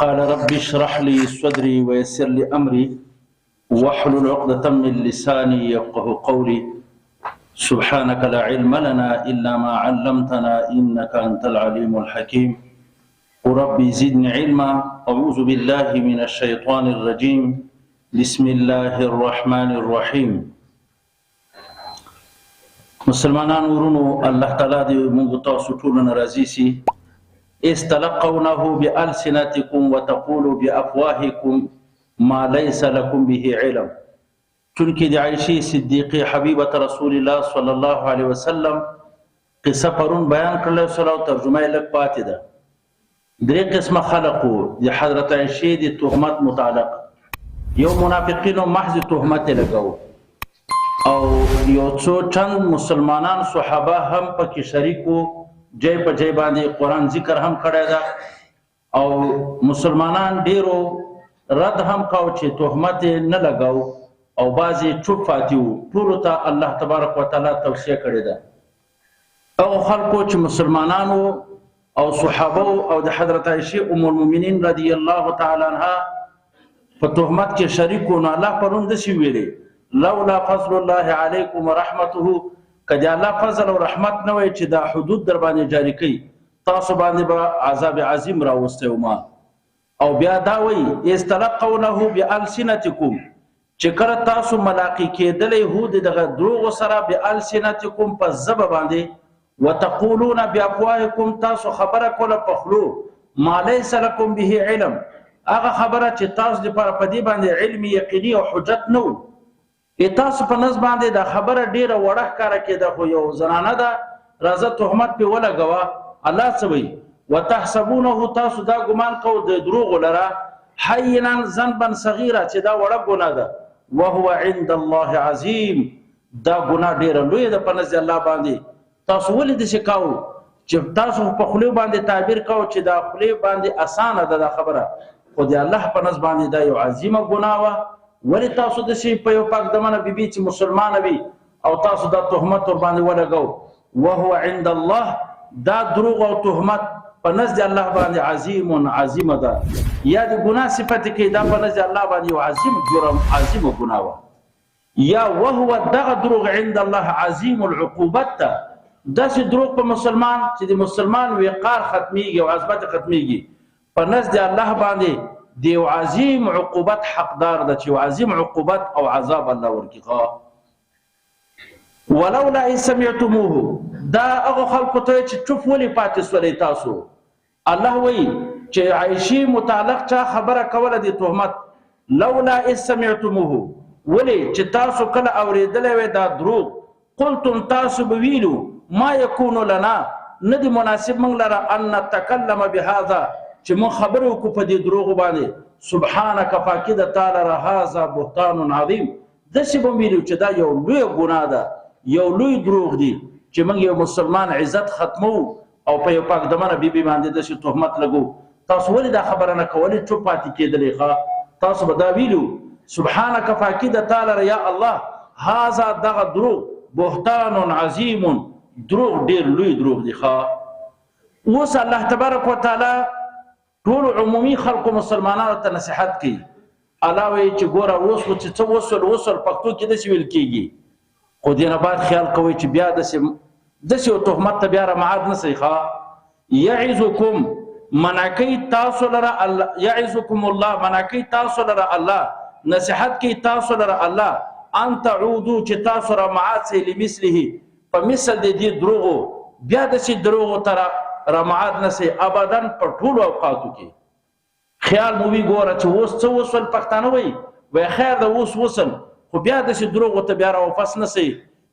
قال رب اشرح لي صدري ويسر لي أمري واحلل عقدة من لساني يفقه قولي سبحانك لا علم لنا إلا ما علمتنا إنك أنت العليم الحكيم ربي زدني علما أعوذ بالله من الشيطان الرجيم بسم الله الرحمن الرحيم. مسلمانان ورونو الله تعالی دې موږ تاسو ټول ناراضي سي. استلقونه بألسنتكم وتقولوا بأفواهكم ما ليس لكم به علم. چونکه د عائشة صدیقه حبیبه رسول الله صلی الله علیه وسلم قصه پرون بیان کړل سره ترجمه یې لږ پاتې ده. درې قسمه خلقو د حضرت عائشة د تهمت متعلق یو منافقینو محض تهمت لګاو او یو څو چند مسلمانان صحابه هم پکې شریکو جای په جای باندې قرآن ذکر هم کړی ده او مسلمانان ډیرو رد هم کاو چې تهمت نه لګاو او بعضی چوپ فاتیو. ټولو ته الله تبارک وتعالى توصیه کړې ده او خلکو چې مسلمانانو او صحابه او د حضرت عائشة ام المؤمنین رضی الله تعالی عنها په تهمت کې شریکو نه الله پرون دسی ویلي لولا فضل الله علیکم ورحمته کله الله فضل او رحمت نه وي چې دا حدود در باندې جاری کړي تاسو باندې به عذاب عظیم راوستي ما او بیا دا وی استلقونه بالسنتکم چې کړه تاسو ملاقات کېدل يهود دغه دروغ سره بالسنتکم په زب باندې وتقولون بافواهکم تاسو خبره کوله په خلو ما ليس لكم به علم هغه خبره چې تاسو لپاره په دې باندې علمي یقیني او حجت نو تاسو په نس باندې دا خبره ډیره وړه کار کېده خو یو زنانه ده راځه تهمت په ولګوا الله سوي وتحسبونه تاسو دا ګمان کو د دروغ لره حینا ذنبا صغیرا چې دا وړه ګناه ده وهو عند الله عظیم دا ګناه ډیره لوی ده په نس الله باندې. تاسو ولې د شکاو چې تاسو په خلی باندې تعبیر کو چې دا خلی باندې اسانه ده دا خبره خو د الله په نس باندې دا یو عظیمه ګناه و. ولی تاسو د شي په یو پاک دمنه بیبي چې مسلمان وي او تاسو دا تهمت ور باندې ولګاو وهو عند الله دا دروغ او تهمت په نزد الله باندې عظیم عظیم ده یا د ګناه صفت کې دا په نزد الله باندې عظیم جرم عظیم ګناه یا وهو دغه دروغ عند الله عظیم العقوبت دا چې دروغ په مسلمان چې د مسلمان وقار ختميږي او عظمت ختميږي په نزد الله باندې دیو عظیم عقوبت حقدار ده چې عظیم عقوبت او عذاب الله ورکیغه. ولولا ان سمعتموه دا هغه خلکو ته چې چوپ ولې پاتې سولې تاسو الله وی چې عائشة متعلق چا خبره کوله د تهمت لولا ان سمعتموه ولې چې تاسو کله اوریدلې وې دا دروغ قلتم تاسو بویلو ما يكون لنا ندی مناسب موږ لره ان نتکلم بهذا چې مون خبرو کو په دې دروغ باندې سبحانك فاکده تعالی هذا بهتان عظیم د څه بویلو چې دا یو لوی ګناه ده یو لوی دروغ دی چې موږ یو مسلمان عزت ختمو او په یو پاک دمنه بیبي باندې د څه تهمت لګو. تاسو ولې دا خبره نه کولې چوپ پاتې کېدلې ښه تاسو به دا ویلو سبحانك فاکده تعالی یا الله هذا دغه دروغ بهتان عظیم دروغ ډیر لوی دروغ دی ښه. اوس الله تبارک وتعالى ټول عمومي خلق مسلمانانو ته نصيحت کوي علاوه چې ګوره اوس چې څه وصل پښتو کې د ویل کېږي خو دې نه بعد خیال کوي چې بیا د څه تهمت ته بیا معاد نه صحیحه يعظكم مناکی تاسو لره الله يعظكم الله مناکی تاسو لره الله نصيحت کوي تاسو لره الله ان تعودوا چې تاسو را معاد سي لمثله په مثل دې دروغو بیا د څه دروغو تر رمعاد نسي ابدا په ټول اوقاتو کې خیال مو وی ګوره چې اوس څه وصل پښتانه وي خیر د اوس وصل خو بیا د څه دروغ ته بیا راو فاس نسي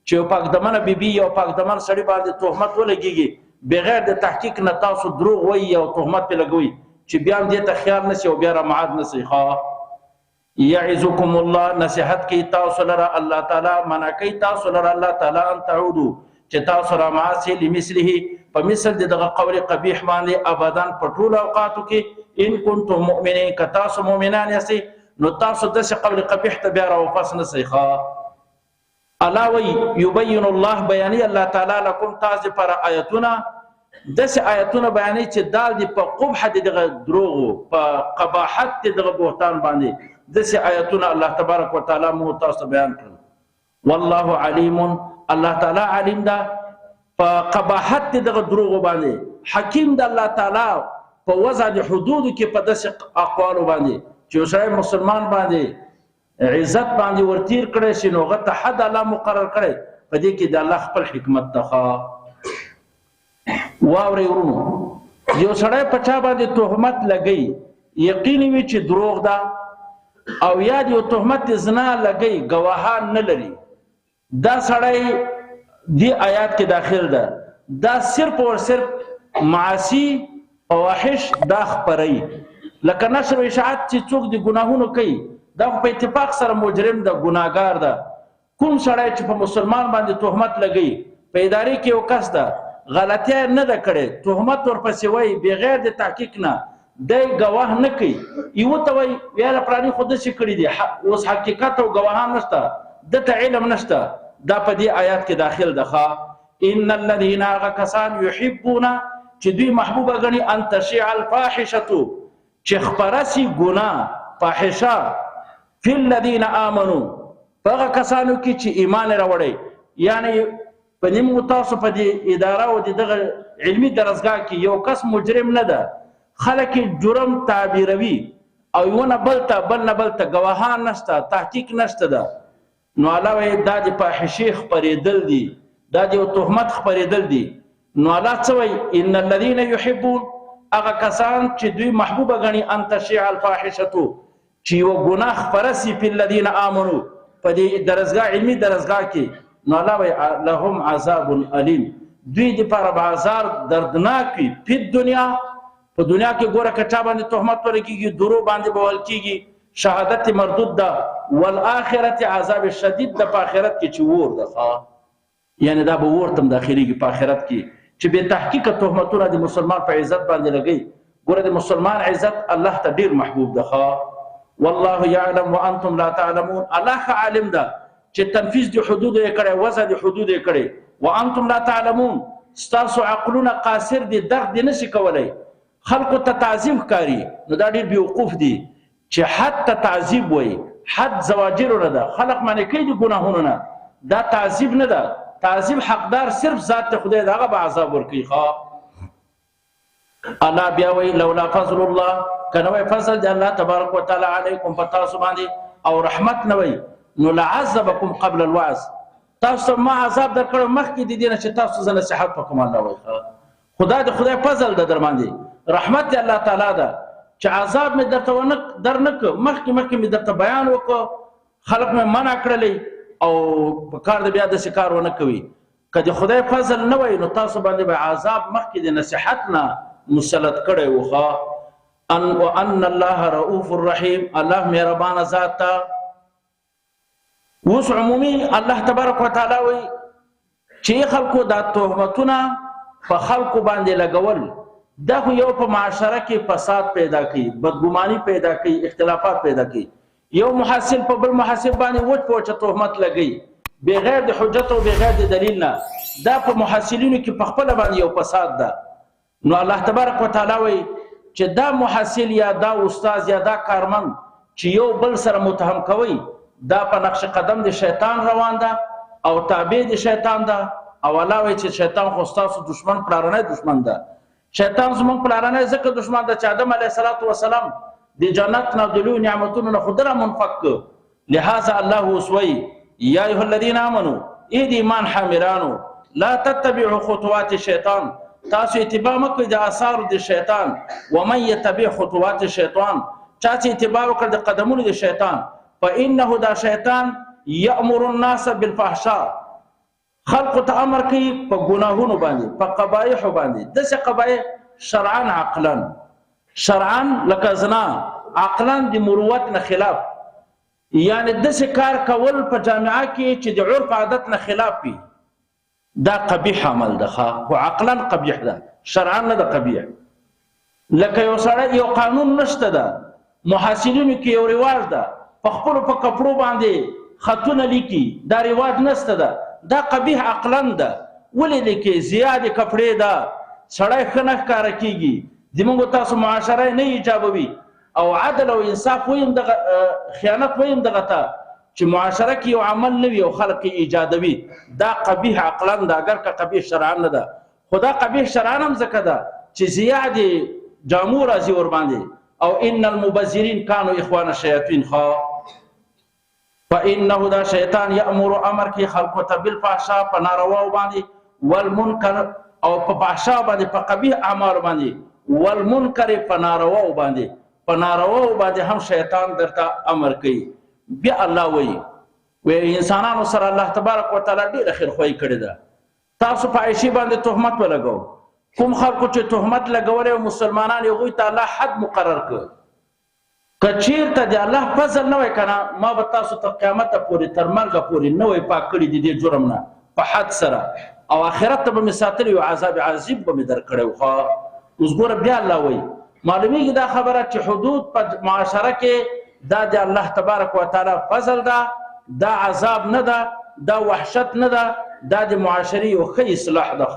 چې پاک دمنه بیبي او پاک دمن سړی باندې تهمت ولګيږي بغیر د تحقیق نه تاسو دروغ وي او تهمت په لګوي چې بیا دې ته خیال نسي او بیا رمعاد نسي ښا. يعظكم الله نصيحت کی تاسو لره الله تعالی مناکی تاسو لره الله تعالی ان تعودوا چې تاسو را معاصي لمثله په مثل دغه قول قبیح باندې ابدا په ټول اوقاتو کې ان کنتم مؤمنین ک تاسو مؤمنان یاست نو تاسو د قول قبیح ته بیا راو فاس نه صحیحه علاوه يبين الله بياني الله تعالى لكم تاسو پر آیتونه داسې آیتونه بیانوي چې دال دي په قبح د دغه دروغو په قباحت د دغه بهتان باندې داسې آیتونه الله تبارک وتعالی موږ تاسو ته بیان کړل. والله علیم، الله تعالی علیم ده په قباحت د دغه دروغو باندې، حکیم د الله تعالی په وضع د حدودو کې په داسې اقوالو باندې چې یو سړی مسلمان باندې عزت باندې ورتیر کړی شي نو هغه ته حد الله مقرر کړی، په دې کې د الله خپل حکمت ده. واورئ ورونو، یو سړی په چا باندې تهمت لګوي، یقیني وي چې دروغ ده، او یا د یو تهمت زنا لګوي ګواهان نه لري، دا سړی دی آیات کې داخل ده. دا صرف او صرف معاصي فواحش دا خپروي، لکه نشر و اشاعت چې څوک د ګناهونو کوي دا په اتفاق سره مجرم ده، ګناهګار ده. کوم سړی چې په مسلمان باندې تهمت لګوي، په ادارې کې یو کس ده غلطی نه ده کړې، تهمت ورپسې وایي بغیر د تحقیق نه، دی ګواه نه کوي، یوه ته وایي یاره پلاني خو داسې کړي دي، اوس حقیقت او ګواهان نشته، دته علم نشته، دا په دې آیات کې داخل ده. ان الذين هغه کسان یحبون چې دوی محبوبه ګڼي ان تشیع الفاحشه چې خپره سي ګناه فاحشه فی الذین آمنوا، په هغه کسانو کې چې ایمان راوړی، یعنی په نیمو تاسو په دې اداره او دغه علمي درسګاه کې یو کس مجرم نه ده، خلک جرم تعبیروي او یو نه بل ته ګواهان نشته، تحقیق نشته ده، نو الله وایي دا د فاحشې خپرېدل دي، دا د یو تهمت خپرېدل دي. نو الله څه وایي؟ ان الذین یحبون، هغه کسان چې دوی محبوبه ګڼي ان تشیع الفاحشه چې یو ګناه خپره سي فی الذین آمنوا، په دې درسګاه علمي درسګاه کې، نو الله وایي لهم عذاب علیم، دوی دپاره به عذاب دردناک وي په دنیا، په دنیا کې ګوره که چا باندې تهمت ورکېږي، درو باندې به وهل کېږي، شهادت مردود ده، والآخرت عذاب شدید ده، په آخرت کې چې اور ده، یعنی دا به اور ته هم داخلېږي په آخرت کې چې بې تحقیقه تهمتونه د مسلمان په عزت باندې لګوي. ګوره د مسلمان عزت الله ته ډېر محبوب ده. والله یعلم وانتم لا تعلمون، الله ښه عالم ده چې تنفیذ د حدودو یې کړی، وضع د حدودو یې کړی. وانتم لا تعلمون، ستاسو عقلونه قاصر دي، درک دې نشي کولی، خلقو ته تعظیم ښکاري، نو دا ډېر بېوقوف دي چې حد ته تعذیب وایي، حد زواجرو نه ده، خلق منې کوي د ګناهونو نه، دا تعذیب نه ده، تعذیب حقدار صرف ذات خدای ده، هغه به عذاب ورکوي. الله بیا وایي لولا فضل الله، که نه وای فضل د الله تبارک وتعالی علیکم په تاسو باندې او رحمت نه وای، نو لعذبکم قبل الوعظ، تاسو ما عذاب درکړو مخکې د دې نه چې تاسو زه نصیحت وکړم. الله وایي خدا د خدای فضل ده در باندې، رحمت د الله تعالی ده چې عذاب مې درته درنه کړ، مخکې مې درته بیان وکړ، خلق مې منع کړلی او په کار د بیا داسې کار ونه کوي. که د خدای فضل نه وای نو تاسو باندې به عذاب مخکې د نصیحت نه مسلط کړی و. وان الله رؤوف الرحیم، الله مهربان ذات ته. اوس عمومي الله تبارک وتعالی وایي چې خلکو دا تهمتونه په خلکو باندې لګول، دا خو یو په معاشره کې فساد پیدا کوي، بدګماني پیدا کوي، اختلافات پیدا کوي. یو محاسب په بل محاسب باندې وچ په وچه تهمت لګوي بغیر د حجت او بغیر د دلیل نه، دا په محاسبینو کې په خپله باندې یو فساد ده. نو الله تبارک وتعالی وایي چې دا محصل یا دا استاد یا دا کارمند چې یو بل سره متهم کوي، دا په نقش قدم د شیطان روان ده او تابع د شیطان ده. او الله وایي چې شیطان خو ستاسو دشمن، پلارنی دشمن ده. شیطان زموږ پلارنی ځکه دشمن ده چې آدم علیه السلام د جنت نه د لویو نعمتونو نه خو ده رامنفک کړ. لهذا الله اوس وایي یا ایها الذین آمنوا، ای د ایمان حاملانو، لا تتبعوا خطوات الشیطان، تاسو اتباع مکوئ د آثارو د شیطان. ومن یتبع خطوات الشیطان، چا چې اتباع وکړ د قدمونو د شیطان، فانه دا شیطان یأمر الناس بالفحشاء، خلقو ته امر کوي په ګناهونو باندې، په قبایحو باندې، داسې قبایح شرعا عقلا، شرعا لکه زنا، عقلا د مروت نه خلاف، یعنی داسې کار کول په جامعه کې چې د عرف عادت نه خلاف وي، دا قبیح عمل ده، خو عقلا قبیح ده، شرعا نه ده قبیح. لکه یو سړی یو قانون نشته ده، محاسبینو کې یو رواج ده، په خپلو په کپړو باندې خطونه لیکي، دا رواج نشته ده، دا قبیح عقلا ده. ولې لیکي؟ زیادې کپړې ده، سړی ښه نه ښکاره کېږي، زموږ تاسو معاشره نه ایجابوي او عدل او انصاف ویم دغه خیانت ویم دغه ته چې معاشره کې یو عمل نه وي او خلق یې ایجادوي، دا قبیح عقلا ده، اگر که قبیح شرعا نه ده. خو دا قبیح شرعا هم ځکه ده چې ضیاع د جامو راځي ورباندې، او ان المبذرین کانوا اخوان الشیاطین. فانه دا شیطان یامر امر کې خلقو ته بالفحشاء په نارواو باندې، والمنکر او په فحشاء باندې، په قبیح اعمال باندې، والمنکر په نارواو باندې، په نارواو باندې هم شیطان درته امر کوي. بیا الله وایي انسانانو سره الله تبارک وتعالی ډېره خیرخواهي کړې ده. تاسو په عایشې باندې تهمت ولګو، کوم خلکو چې تهمت لګولی او مسلمانان هغوی ته الله حد مقرر کړ. که چېرته د الله فضل نه وای که نه، ما به تاسو ته قیامته پورې تر مرګه پورې نه وای پاک کړي د دې جرم نه په حد سره، او آخرت ته به مې ساتلی او عذاب عظیم به مې درکړی و. اوس ګوره بیا الله وایي معلومیږي دا خبره چې حدود په معاشره کې دا د الله تبارک وتعالی فضل ده، دا عذاب نه ده، دا وحشت نه ده، دا د معاشرې یو ښه اصلاح ده.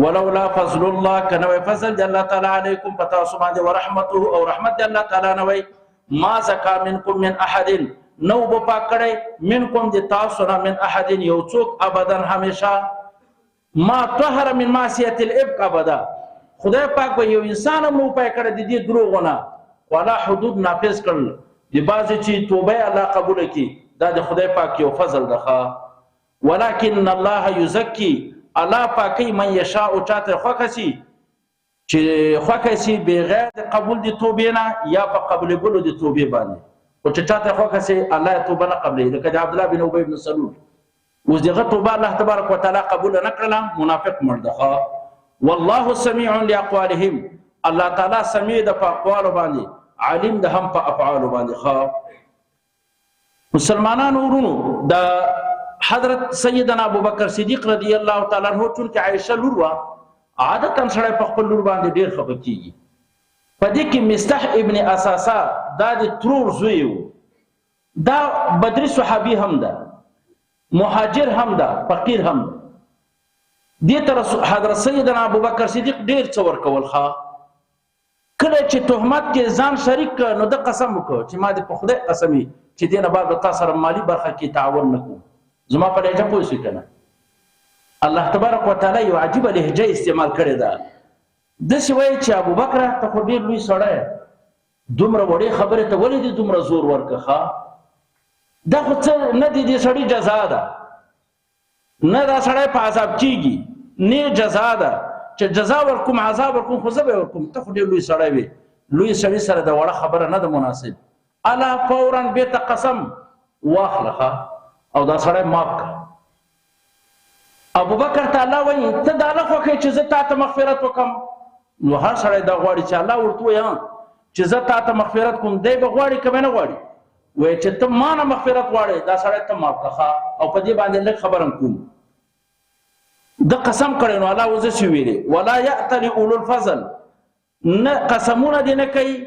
ولولا فضل الله کنوی فضل دی الله تعالی علیکم پتاسو باندې ورحمته او رحمت دی الله تعالی نوی ما زکا منکم من احد نو بو پاک کړي منکم دی تاسو نه من احد یو څوک ابدا همیشه ما طهر من معصیت الابق ابدا. خدای پاک به یو انسان هم نو پاک کړي د دې دروغونه ولا حدود نافذ کړل دی بعضی چې توبه الله قبول کړي دا د خدای پاک یو فضل ده. ولکن الله یزکی الله پاکی من یشاء او چاته خوکسی چې خوکسی بغیر قبول دی توبې نه یا په قبول ګلو دی توبې باندې، او چې چاته خوکسی الله توبه نه قبلې. لکه عبد الله بن ابي بن سلول اوس دغه توبه الله تبارک وتعالى قبول نه کړله، منافق مرده. والله سميع لاقوالهم الله تعالی سميع د اقوال باندې، علیم د هم په افعال باندې. مسلمانانو ورونو د حضرت سیدنا ابوبکر صدیق رضی الله تعالی عنہ ټول کې عائشه لور وا عادت هم سره په خپل لور باندې ډیر خبر کیږي. په دې کې مستح ابن اساسا دا د ترور زوی و، دا بدری صحابي هم ده، مهاجر هم ده، فقیر هم ده. دې تر حضرت سیدنا ابوبکر صدیق ډیر څه ورکول. کله چې تهمت کې ځان شریک نو د قسم وکړ چې ما دې په خدای قسمي چې دې نه بعد تاسو سره مالی برخه کې تعاون نکوم، زما په لهجه پوه شئ کنه. الله تبارک وتعالی یو عجیب لهجه استعمال کړې ده. داسې وایي چې ابوبکر ته خو ډېر لوی سړی، دومره وړې خبرې ته ولې دې دومره زور ورکړه؟ دا خو څه نه دی، دې سړي جزا ده، نه دا سړی په عذاب کېږي، نه جزا ده چې جزا ورکوم عذاب ورکوم، خو زه به ورکوم. ته خو ډېر لوی سړی وې، لوی سړي سره د وړه خبره نه ده مناسب. الله فورا بېرته قسم واخله او دا سړی معاف کړه. ابوبکر ته الله وایي ته دا نه خوښوې چې زه تا ته مغفرت وکړم؟ نو هر سړی دا غواړي چې الله ورته وایي چې زه تا ته مغفرت کوم، دی به غواړي که به نه غواړي؟ وایي چې ته ما نه مغفرت غواړې، دا سړی ته معاف کړه او په دې باندې لږ خبره هم کوم. د قسم کړی نو الله اوس داسې ویلې ولا یأتل اولو الفضل، نه قسمونه دې نه کوي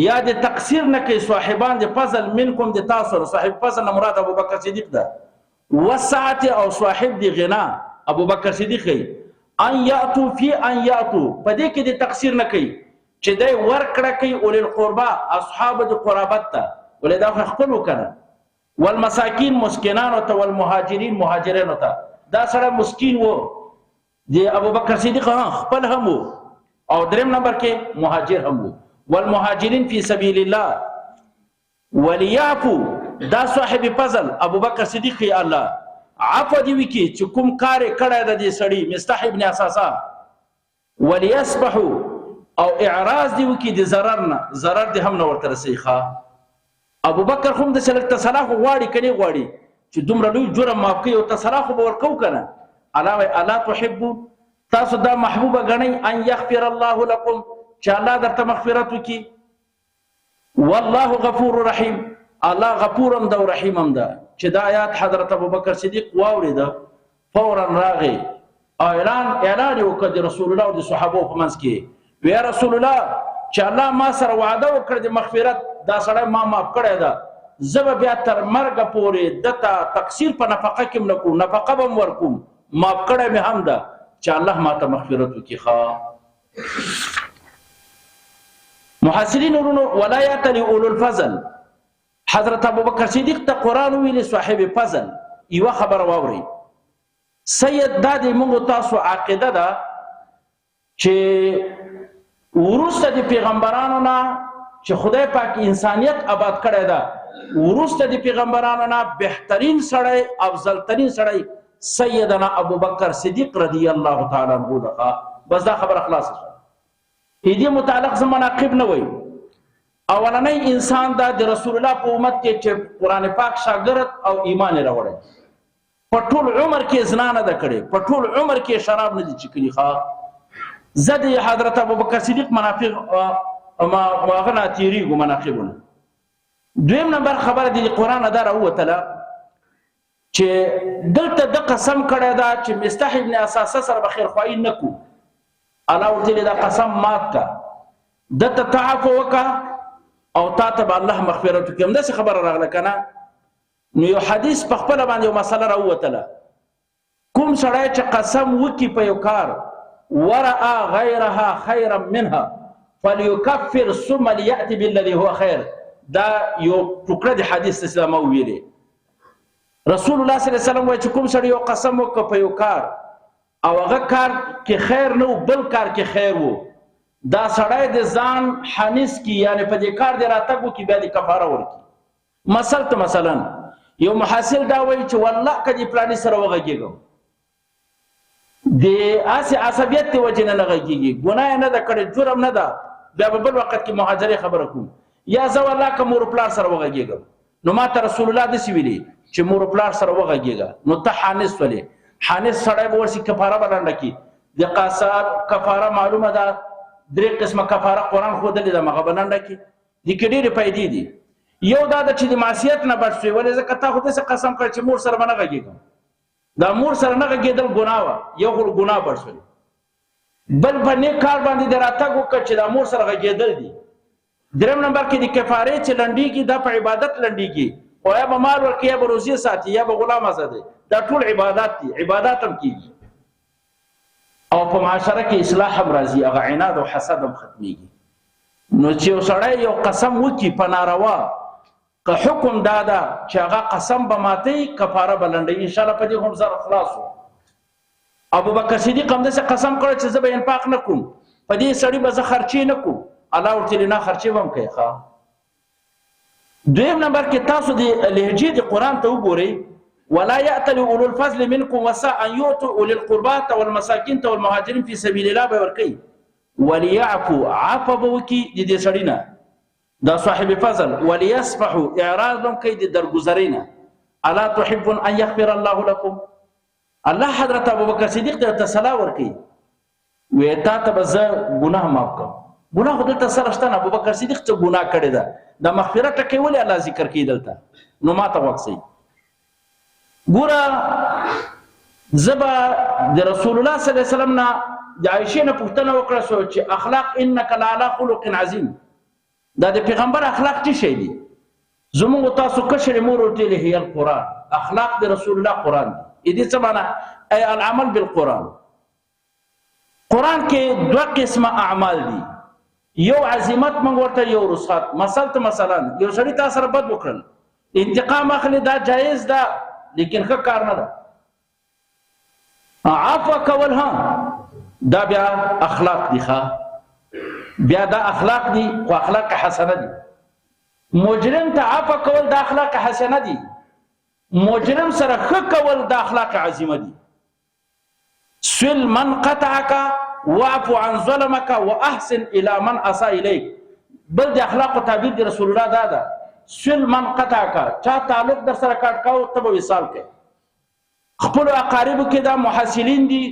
یا د تقصیر نه کوي صاحبان د فضل منکم د تاسو نه. صاحب فضل نه مراد ابوبکر صدیق ده. وسعت او صاحب د غنا ابوبکر صدیق ان یاتو فی ان یاتو، په دې کې د تقصیر نه کوي چې دی ورکړه کوي اول القربا اصحاب د قرابت ته، ولې دا خپل وکړه، والمساکین مسکینانو ته، والمهاجرین مهاجرینو ته. دا سره مسکین وو د ابوبکر صدیق خپل هم وو، او دریم نمبر کې مهاجر هم وو. والمهاجرین فی سبیل الله ولیعفو، دا صاحب فضل ابوبکر صدیق الله عفو دی وکي چې کوم کار کړی د دې سړي مستح ابن اساسا، ولیصبحو او اعراض دی وکي د ضرر نه، ضرر دی هم نه ورته رسي. ابوبکر هم د سلک تصلاح غواړي کني غواړي چې دومره لوی جرم معاف کوي او تصلاح به ورکو کنه. الله الا تحب، تاسو دا محبوبه غنئ ان یغفر الله لكم چې الله درته مغفرت وکي. والله غفور رحیم، الله غفور هم ده او رحیم هم ده. چې دا آیات حضرت ابوبکر صدیق واورېده فورا راغی اعلان یې وکړ د رسول الله او د صحابو په منځ کې، یا رسول الله چې الله ما سره وعده وکړه د مغفرت، دا سړی ما معاف کړی ده، زه به بیا تر مرګه پورې دته تقصیر په نفقه کې هم نه کوم، نفقه به هم ورکوم، معاف کړی مې هم ده چې الله ماته مغفرت وکړي. محسنین ورونو، ولا یأتل اولو الفضل، حضرت ابوبکر صدیق ته قرآن ویلي صاحب فضل یوه خبره واورئ. سید دا د موږ تاسو عقیده ده چې وروسته د پیغمبرانو نه چې خدای پاک انسانیت آباد کړی ده، وروسته د پیغمبرانو نه بهترین سړی، افضل ترین سړی سیدنا ابوبکر صدیق رضی الله تعالی عنہ ده. بس دا خبره خلاصه شوه. دې متعلق زه مناقب نه وایي. اولنی انسان دا د رسول الله په امت کې چې قرآن پاک شاګرد او ایمان یې راوړی، په ټول عمر کې زنا نه ده کړې، په ټول عمر کې شراب نه دي څښلي. زه د حضرت ابوبکر صدیق منافق هغه نه تېرېږو مناقبونه. دویم نمبر خبره د قرآن دا راووتله چې دلته د قسم کړی ده چې مستح ابن اساسه سره به خیرخواهي نه کړو. الله ورته دا قسم مات کا، دته تعفو وکړه او تا ته به الله مغفرت وکړي. همداسې خبره راغله که نه؟ نو یو حدیث په خپله باندې یو مسله راووتله، کوم سړی چې قسم وکړي په یو کار ورأى غیرها خیرا منها فلیکفر ثم لیأتی بالذي هو خیر. دا یو ټوکړه د حدیث اسلامه ویلې. رسول الله صلی الله علیه وسلم وایي چې کوم سړی یو قسم وکړه په یو کار او هغه کار کې خیر نه و، بل کار کې خیر و، دا سړی د ځان حنیس کی، یعنی په دې کار دی راتګ وکړي، بیا د کفاره ورکړي. مثلا یو محصل دا وایي چې والله که دې پلاني سره وغږېږم، د هسې عصبیت د وجې نه غږېږي، ګناه یې نه ده کړې، جرم نه ده، بیا به بل وخت کې مهاجرې خبره کوم. یا زه والله که مور پلار سره وغږېږم، نو ما ته رسول الله داسې ویلي چې مور پلار سره وغږېږه، نو ته حانس ولې؟ حانس سړی به ورسي کفاره به لنډه کړي. د قصاب کفاره معلومه ده، درې قسمه کفاره قرآن ښودلې ده، هغه به لنډه کړي. دې کې ډېرې فایدې دي. یو دا ده چې د معصیت نه بچ شوې، ولې ځکه تا خو داسې قسم کړ چې مور سره به نه غږېږم. دا مور سره نه غږېدل ګناه وه، یو خو ګناه بچ شولې. بل په نیک کار باندې د راتګ وکړه چې دا مور سره غږېدل دي. دریم نمبر کې د کفارې چې لنډېږي، دا په عبادت لنډېږي، او یا به مال ورکړي، یا به روزې ساتي، یا به غلام آزادوي. دا ټول عبادات دي، عبادات هم کېږي. او په معاشره کې اصلاح هم راځي، هغه عناد او حسد هم ختمېږي. نو چې یو سړی یو قسم وکړي په ناروا، که حکم دا ده چې هغه قسم به ماتوي، کفاره به لنډوي. انشاءالله په دې هم زر خلاص و. ابوبکر صدیق همداسې قسم کړی چې زه به انفاق نه کوم، په دې سړي به زه خرچې نه کوم. الله ورته نه خرچې به هم کوي. دویم نمبر کې تاسو د لهجې د قرآن ته وګورئ. ولا یأتل اولو الفضل منکم وسع ان یؤتوا اولی القربى والمساکین والمهاجرین فی سبیل الله به ورکوي. وليعفو، عفو به وکړي د دې سړي نه، دا صاحب فضل. وليصفحوا، اعراض هم کوي د درګذرۍ نه. الا تحبون ان یغفر الله لكم. الله حضرت ابوبکر صدیق ته تسلا ورکوي، وی تا ته به زه ګناه معاف کړم. ګناه خو دلته سره شته نه، ابوبکر صدیق څه ګناه کړې ده، دا مغفرت ټکی ولې الله ذکر کوي دلته؟ نو ما ته وکسئ. ګوره زه به د رسول الله صلی الله علیه وسلم نه د عایشې نه پوښتنه وکړه چې اخلاق انک لعلی خلق عظیم، دا د پیغمبر اخلاق څه شی دي؟ زموږ تاسو کشر مور ورته هي القرآن، اخلاق د رسول الله قرآن دي. دې څه معنا؟ ای العمل بالقرآن. قرآن کې دوه قسمه اعمال دي، یو عزیمت موږ ورته، یو رسخت. مثلا یو سړي تا سره بد وکړل، انتقام اخلي، دا جایز ده، لیکن ښه کار نه ده. عفو کول دا بیا اخلاق دي. بیا دا اخلاق دي، خو اخلاق حسنه دي. مجرم ته عفو کول دا اخلاق حسنه دي، مجرم سره ښه کول دا اخلاق عظیمه دي. سل من قطعک واعفو عن ظلمک واحسن الى من اساء الیک. بل د اخلاق تعبیر د رسول الله دا ده، سل من قطعک، چا تعلق در سره کاټ کاو ته به وصال کوي. خپل اقاربو کې دا محصلین دي،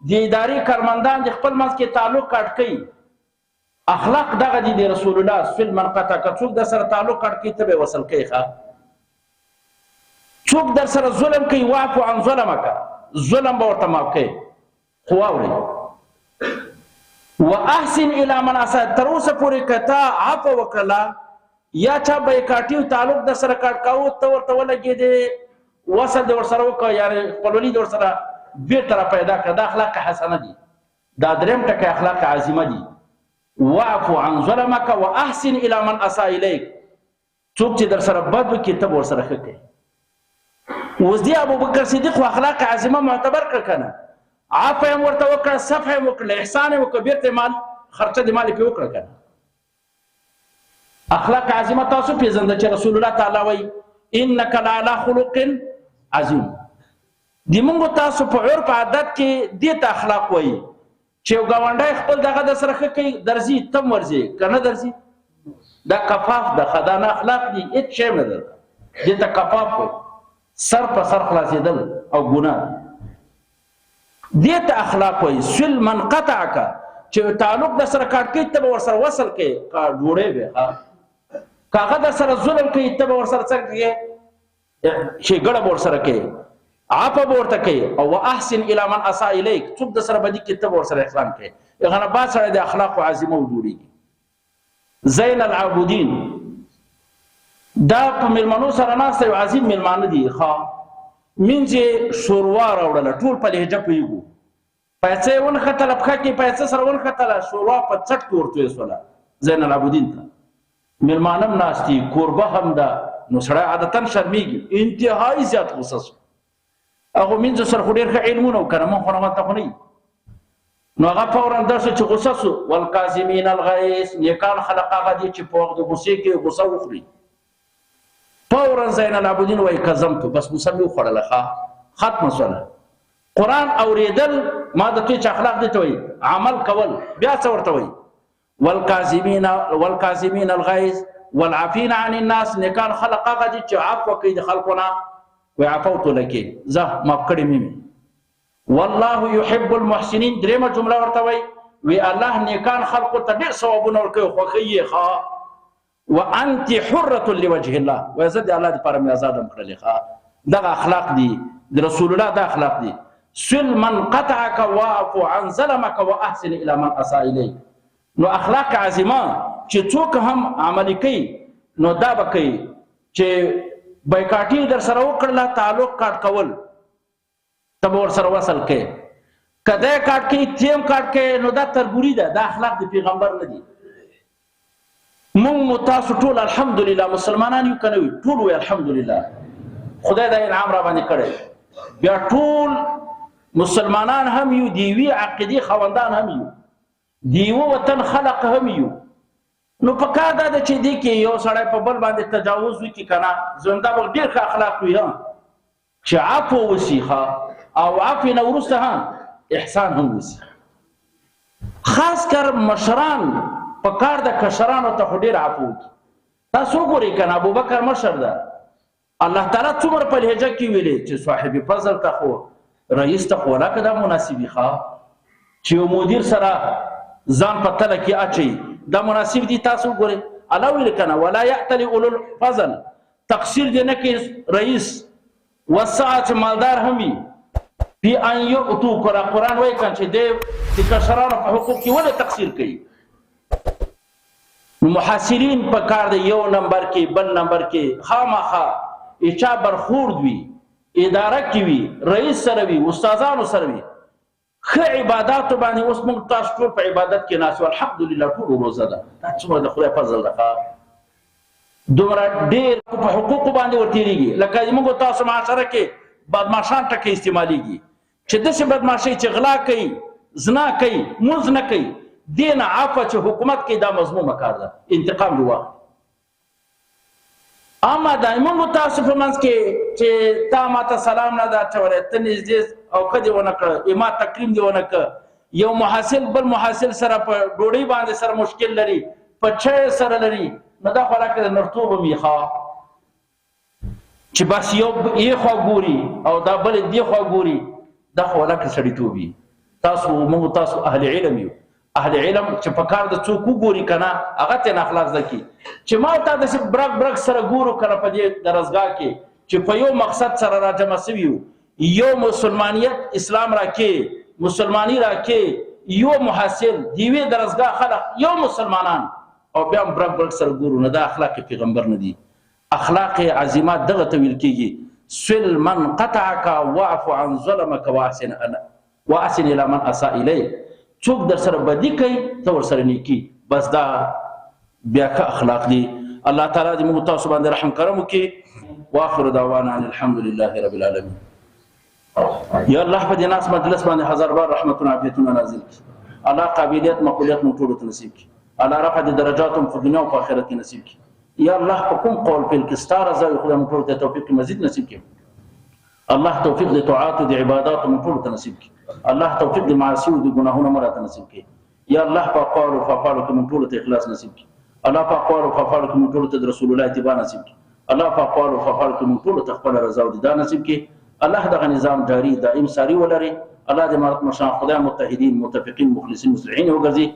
د ادارې کارمندان د خپل منځ کې تعلق کاټ کوي. اخلاق دغه دي د رسول الله. سل من قطعک، څوک در سره تعلق کاټ کوي ته به وصل کوي. څوک در سره ظلم کوي، واعفو عن ظلمک، ظلم به ورته معاف کوي. خو واورئ، واحسن الى من اساء، تر اوسه پورې کته عفو وکړه، یا چا بیکاټي تعلق د سره کاټ کاو ته ورته ولګېدې، وصل د ورسره وکړه، یعنې خپلولي د ورسره بیرته را پیدا کړه. دا اخلاق حسنه دي. دا دریم ټکی اخلاق عظیمه دي. واعفو عن ظلمک واحسن الی من اساء الیک. څوک چې در سره بد وکړي ته به ورسره ښه کوې. اوس دې ابوبکر صدیق خو اخلاق عظیمه معتبر کړه که نه؟ عفو یې ورته وکړه، صفح یې وکړه، احسان یې وکړه، بیرته مال خرچه د مال یې پرې وکړه که نه؟ اخلاق عظیمه تاسو پېژنده چې رسول الله تعالی وایي انک لعلی خلق عظیم. د موږ تاسو په عرف عادت کې دې ته اخلاق وایي چې یو ګاونډی خپل دغه د سره ښه کوي درځي ته هم ورځې که نه درځي. دا کفاف ده، خدانه اخلاق دي، هېڅ شی نه ده. دې ته کفاف وایي، سر په سر خلاصېدل او ګناه. دې ته اخلاق وایي. سل من قطعک چې تعلق در سره کاټ کوي ته به ورسره وصل کوې، ډوډۍ به که هغه در سره ظلم کوي ته به ورسره څه کوې، ښېګړه به ورسره کوې، عفو به ورته کوې. او واحسن الی من اساء الیک، څوک د سره بدي کوي ته به ورسره احسان کوې. هغه نه بعد سړی د اخلاقو عظیمه وجوړېږي. زین العابدین دا په مېلمنو سره ناسته یو عظیم مېلمانه دي. مینځ یې شوروا راوړله، ټول په لهجه پوهېږو. پیسه یې ونښتله، پښه کې پیسه سره ونښتله، شوروا په څټ کې ورتوی سوله زین العابدین ته. مېلمانه هم ناست دي، کوربه هم ده، نو سړی عادتا شرمېږي. انتهایي زیات غوسه سو. هغو مینځو سره خو ډېر ښه علمونه و که نه، مونږ خو نامته خو نه یي. نو هغه فورا دا شو چې غوسه سو. والکاظمین الغیظ، نیکان خلق هغه دي چې په وخت د غوسې کې غوسه وخوري. فورا زین العابدین وایي کظمتو، بس غوسه مې وخوړله، ختمه سوله. قرآن اورېدل ما د توی چې اخلاق دې ته وایي، عمل کول بیا څه ورته وایي. والکاظمین الغیظ والعافین عن الناس، نیکان خلق هغه دي چې عفو کوي د خلکو نه. وی عفوت لکې، زه معاف کړی مې. والله يحب المحسنین، درېیمه جمله ورته وایي، وی الله نیکان خلقو ته ډېر ثوابونه ورکوي، خوښوي یې. وانت حرة لوجه الله، وی زه د الله دپاره مې ازادم کړلې. دغه اخلاق دي د رسول الله، دا اخلاق دي. سل من قطعک واعفو عن ظلمک واحسن الی من اساء الیک. نو اخلاق عظیمه چې څوک هم عملي کوي نو دا به کوي چې بایکاټي در سره وکړله، تعلق کاټ کول ته به ورسره وصل کوې. که دی کاټ کوي تیم کاټ کوې نو دا تربوري ده، دا اخلاق د پیغمبر نه دي. مونږ تاسو ټول الحمدلله مسلمانان یو که نه وي، ټول وایي الحمدلله، خدای دا انعام را باندې کړی. بیا ټول مسلمانان هم یو، د یوې عقیدې خاوندان هم یو، د یوه وطن خلق هم یو. نو په کار دا ده چې دې کې یو سړی په بل باندې تجاوز وکړي که نه، زنده به ډېر ښه اخلاق وي، چې عفو وسي، او عفو نه وروسته هم احسان هم وسي. خاص کر مشران په کار د کشرانو ته خو ډېر عفو وکړي. تاسو وګورئ که نه، ابوبکر مشر ده، الله تعالی څومره په لهجه کې ویلې چې صاحب فضل ته خو رئیس ته خو ولاکه دا مناسب وي، چې یو مدیر سره ځان په تله کې اچوي، دا مناسب دي. تاسو وګورئ الله ویل که نه، ولا یأتل اولو الفضل، تقصیر دې نه کوي رئیس، والسعة چې مالدار هم وي، فی ان یؤتوا، قرآن وایي که چې دی د کشرانو په حقوق کې ولې تقصیر کوي. محاسرین په کار دی، یو نمبر کې بل نمبر کې خامخا چا برخورد وي، اداره کې وي، رئیس سره وي، استادانو سره وي، ښه عباداتو باندې. اوس موږ تاسو ټول په عبادت کې ناست یو، الحمدلله ټول روزه ده، دا څومره د خدای فضل ده. دومره ډېر په حقوقو باندې ورتېرېږي. لکه موږ تاسو معاشره کې بدماشان ټکي استعمالېږي، چې داسې بدماشۍ چې غلا کوي، زنا کوي، مونځ نه کوي، دې نه عفو چې حکومت کوي، دا مضمومه کار ده، انتقام دې واخلي. اما دا موږ تاسو په منځ کې چې تا ماته سلام نه ده اچولی، ته نږدې او ښه دې ونه کړه، ما تکریم دې ونه کړه. یو محصل بل محصل سره په ډوډۍ باندې سره مشکل لري، په چای سره لري، نو دا خو هلکه د نرتوب هم وي، چې بس یو یې خوا ګوري او دا بل دې خوا ګوري، دا خو هلکه سړیتوب وي. تاسو موږ تاسو اهل علم یو، اهل علم چې په کار د څوک وګوري که نه، هغه ته نه اخلاق زده کړي. چې ما تا داسې برګ برګ سره ګورو که نه په دې درسګاه کې، چې په یو مقصد سره را جمع سوي یو، یو مسلمانیت اسلام را کې، مسلمانی را کې، یو محصل د یوې درسګاه خلق یو مسلمانان، او بیا هم برګ برګ سره ګورو، نه دا اخلاق پیغمبر نه دي. اخلاق عظیمات دغه ته ویل کېږي. سل من قطعك واعف عن ظلمك واحسن الى من اساء اليك. څوک در سره بدی کوي ته ور سره نیکی، بس دا بیا که اخلاق دي. الله تعالی دې موږ تاسو باندې رحم کرم وکړي. واخر دعوانا ان الحمد لله رب العالمين. یا الله په دې ناس مجلس باندې هزار بار رحمتونه عافیتونه نازل کړي. الله قابلیت مقبولیت موږ ټولو ته نصیب کړي. الله رفع درجات په دنیا او په آخرت کې نصیب کړي. یا الله په کوم قول په کې ستاره زوی خدای موږ ټول ته توفیق مزید نصیب کړي. الله توفیق د طاعات او د عبادت موږ ټول ته نصیب کړي. الله توفیق د معاصی او د ګناهونو مرته نصیب کړي. یا الله په قول او افعال کې موږ ټول ته اخلاص نصیب کړي. الله په قول او افعال کې موږ ټول ته رسول الله اتباع نصیب کړي. الله په قول او افعال کې موږ ټول ته خپل رضا او دید نصیب کړي. الله دغه نظام جاری دائم ساری ولري. الله دې مراد مشان خدای متحدین متفقین مخلصین مصلحین وګرځي.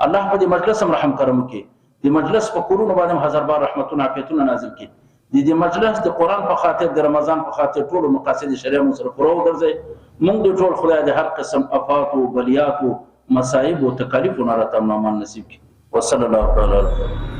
الله په دې مجلس هم رحم کرم وکړي. د مجلس په کورونو باندې هزار بار رحمتونه عافیتونه نازل کړي. د دې مجلس د قران په خاطر د رمضان په خاطر ټول مقاصد شریعه مو سره پوره وګرځي. موږ د ټول خدای د هر قسم افات او بلیات او مصائب او تکالیف نه راته نصیب کړي. وصلی الله تعالی